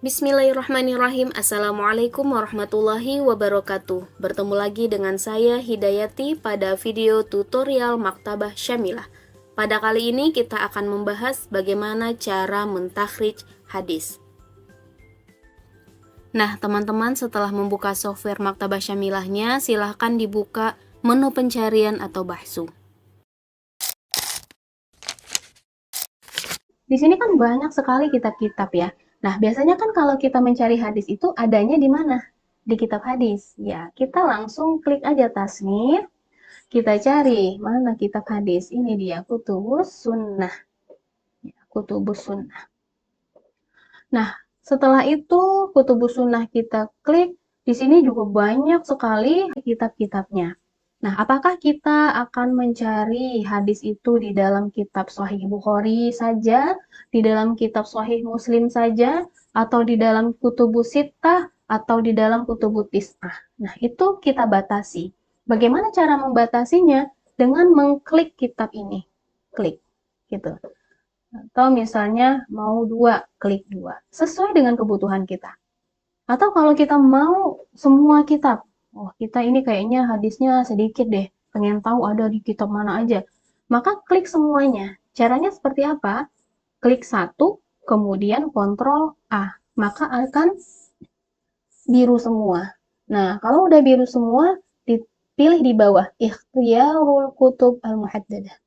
Bismillahirrahmanirrahim. Assalamualaikum warahmatullahi wabarakatuh. Bertemu lagi dengan saya Hidayati pada video tutorial Maktabah Syamilah. Pada kali ini kita akan membahas bagaimana cara mentakhrij hadis. Nah, teman-teman, setelah membuka software Maktabah Syamilahnya, silahkan dibuka menu pencarian atau bahsu. Di sini kan banyak sekali kitab-kitab ya. Nah, biasanya kan kalau kita mencari hadis itu adanya di mana? Di kitab hadis. Ya, kita langsung klik aja tasnif. Kita cari mana kitab hadis. Ini dia, Kutubus Sunnah. Ya, Kutubus Sunnah. Nah, setelah itu Kutubus Sunnah kita klik. Di sini juga banyak sekali kitab-kitabnya. Nah, apakah kita akan mencari hadis itu di dalam kitab Sahih Bukhari saja, di dalam kitab Sahih Muslim saja, atau di dalam Kutubus Sittah, atau di dalam Kutubus Tis'ah? Nah, itu kita batasi. Bagaimana cara membatasinya? Dengan mengklik kitab ini. Klik, gitu. Atau misalnya mau 2, klik 2. Sesuai dengan kebutuhan kita. Atau kalau kita mau semua kitab, oh, kita ini kayaknya hadisnya sedikit deh, pengen tahu ada di kitab mana aja. Maka klik semuanya. Caranya seperti apa? Klik 1, kemudian Ctrl A. Maka akan biru semua. Nah, kalau udah biru semua, dipilih di bawah, Ikhtiyarul Kutub Al-Muhaddadah.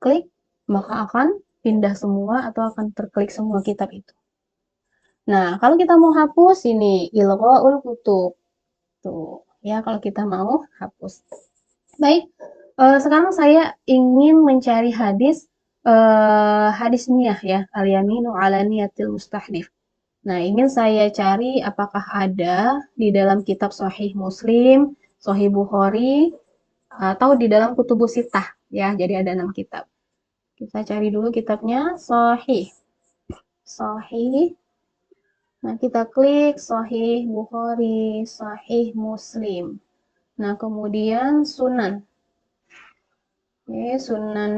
Klik, maka akan pindah semua atau akan terklik semua kitab itu. Nah, kalau kita mau hapus, ini Ilghaul Kutub. Tuh, ya kalau kita mau hapus. Baik, sekarang saya ingin mencari hadis hadis niyah ya, al-yaminu ala niyatil mustahlif. Nah, ingin saya cari apakah ada di dalam kitab Sahih Muslim, Sahih Bukhari, atau di dalam Kutubus Sittah ya. Jadi ada 6 kitab. Kita cari dulu kitabnya Sahih. Sahih. Nah, kita klik Sahih Bukhari, Sahih Muslim. Nah, kemudian Sunan. Oke, Sunan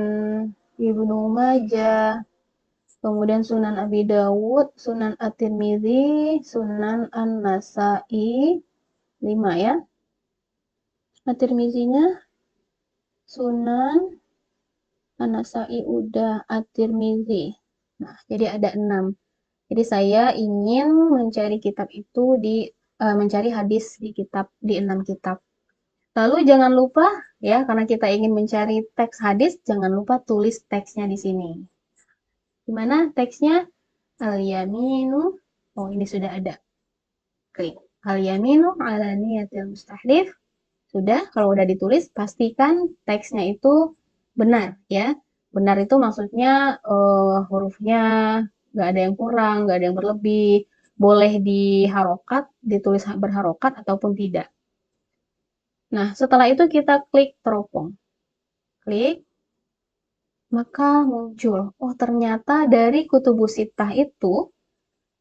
Ibnu Majah. Kemudian Sunan Abi Dawud, Sunan At-Tirmidzi, Sunan An-Nasa'i. 5 ya. At-Tirmidzinya Sunan An-Nasa'i udah, At-Tirmidzi. Nah, jadi ada 6. Jadi saya ingin mencari kitab itu mencari hadis di 6 kitab. Lalu jangan lupa ya, karena kita ingin mencari teks hadis, jangan lupa tulis teksnya di sini. Di mana teksnya? Al-yaminu. Oh, ini sudah ada. Klik. Al-yaminu ala niyatil mustahlif. Sudah, kalau udah ditulis, pastikan teksnya itu benar ya. Benar itu maksudnya hurufnya nggak ada yang kurang, nggak ada yang berlebih, boleh diharokat, ditulis berharokat ataupun tidak. Nah, setelah itu kita klik teropong. Klik, maka muncul, oh ternyata dari Kutubus Sittah itu,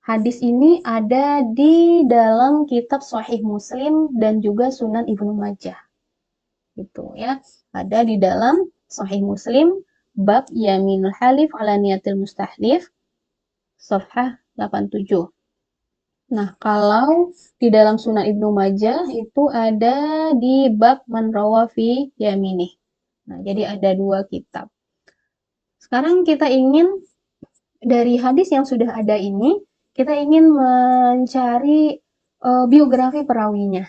hadis ini ada di dalam kitab Sahih Muslim dan juga Sunan Ibnu Majah. Gitu ya, ada di dalam Sahih Muslim, bab Yaminul Halif ala Niyatil Mustahlif, Safhah 87. Nah, kalau di dalam Sunan Ibnu Majah itu ada di bab Man Rawa fi Yaminih. Nah, jadi ada 2 kitab. Sekarang kita ingin dari hadis yang sudah ada ini, kita ingin mencari biografi perawinya.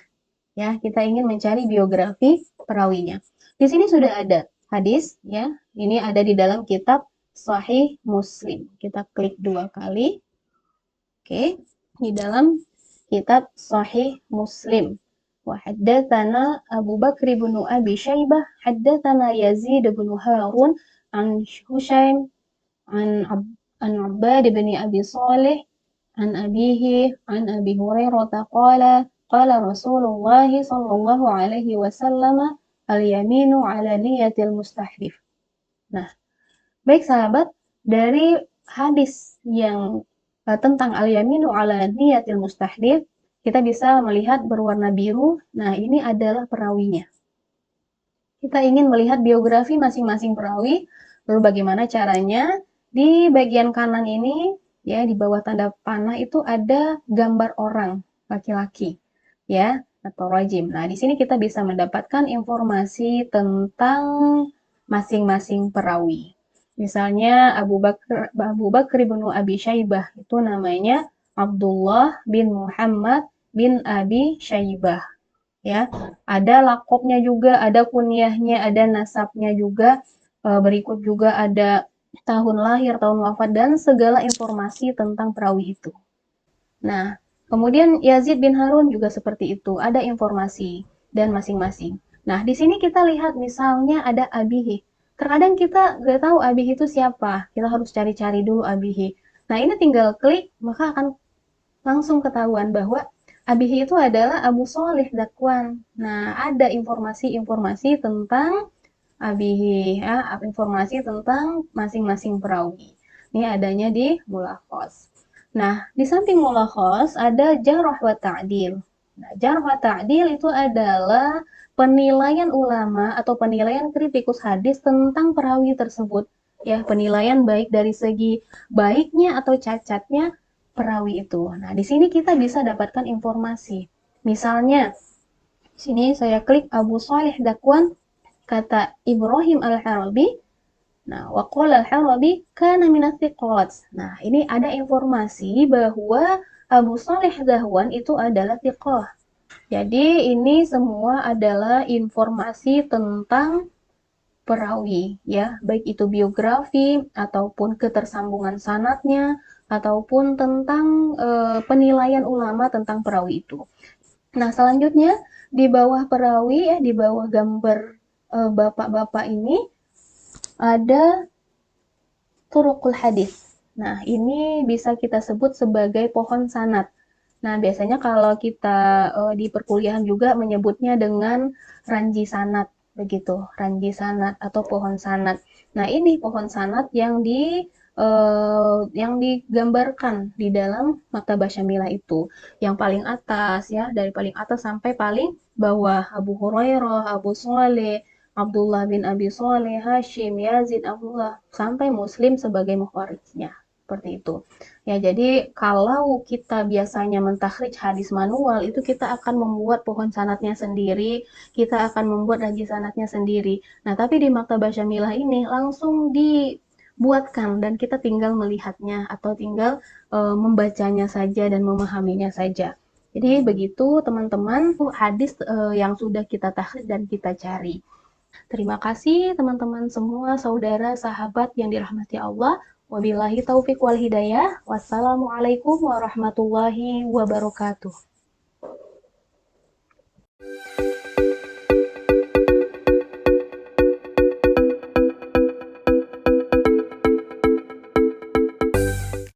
Ya, kita ingin mencari biografi perawinya. Di sini sudah ada hadis ya. Ini ada di dalam kitab Sahih Muslim. Kita klik 2 kali. Oke, di dalam kitab Sahih Muslim. Wa haddatsana Abu Bakr bin Abi Syaibah, haddatsana Yazid bin Harun an Hushaim an Abbad bin Abi Salih an abihi an Abi Hurairah qala Rasulullah sallallahu alaihi wasallam al-yaminu ala niyatil mustahlif. Nah, baik sahabat, dari hadis yang tentang al-yaminu ala niyatil mustahlif, kita bisa melihat berwarna biru. Nah, ini adalah perawinya. Kita ingin melihat biografi masing-masing perawi, Lalu bagaimana caranya? Di bagian kanan ini, ya di bawah tanda panah itu ada gambar orang laki-laki, ya atau rajim. Nah, di sini kita bisa mendapatkan informasi tentang masing-masing perawi. Misalnya Abu Bakar bin Abi Syaibah itu namanya Abdullah bin Muhammad bin Abi Syaibah, ya. Ada lakopnya juga, ada kunyahnya, ada nasabnya juga. Berikut juga ada tahun lahir, tahun wafat, dan segala informasi tentang perawi itu. Nah, kemudian Yazid bin Harun juga seperti itu, ada informasi dan masing-masing. Nah, di sini kita lihat misalnya ada Abihi. Terkadang kita nggak tahu Abihi itu siapa, kita harus cari-cari dulu Abihi. Nah, ini tinggal klik, maka akan langsung ketahuan bahwa Abihi itu adalah Abu Sholih Dakwan. Nah, ada informasi-informasi tentang Abihi, ya, informasi tentang masing-masing perawi. Ini adanya di Mulakhos. Nah, di samping Mulakhos ada Jarh wa Ta'dil. Nah, Jarh wa Ta'dil itu adalah penilaian ulama atau penilaian kritikus hadis tentang perawi tersebut. Ya, penilaian baik dari segi baiknya atau cacatnya perawi itu. Nah, di sini kita bisa dapatkan informasi. Misalnya, di sini saya klik Abu Sholih Dakwan, kata Ibrahim Al-Harabi. Nah, waqala Al-Harabi kana minats thiqat. Nah, ini ada informasi bahwa Abu Sholih Dakwan itu adalah thiqah. Jadi, ini semua adalah informasi tentang perawi, ya, baik itu biografi ataupun ketersambungan sanadnya ataupun tentang penilaian ulama tentang perawi itu. Nah, selanjutnya di bawah perawi, ya, di bawah gambar bapak-bapak ini ada turuqul hadis. Nah, ini bisa kita sebut sebagai pohon sanad. Nah, biasanya kalau kita di perkuliahan juga menyebutnya dengan ranji sanad, begitu, ranji sanad atau pohon sanad. Nah, ini pohon sanad yang digambarkan di dalam Maktabah Syamilah itu. Yang paling atas, ya, dari paling atas sampai paling bawah, Abu Hurairah, Abu Sholeh, Abdullah bin Abi Sholeh, Hashim, Yazid, Abdullah, sampai Muslim sebagai mukhwarijnya. Seperti itu. Ya, jadi kalau kita biasanya mentakhrij hadis manual, itu kita akan membuat pohon sanadnya sendiri, kita akan membuat ranji sanadnya sendiri. Nah, tapi di Maktabah Syamilah ini langsung dibuatkan dan kita tinggal melihatnya atau tinggal membacanya saja dan memahaminya saja. Jadi begitu teman-teman hadis yang sudah kita takhrij dan kita cari. Terima kasih teman-teman semua, saudara, sahabat yang dirahmati Allah. Wabillahi taufiq wal hidayah. Wassalamualaikum warahmatullahi wabarakatuh.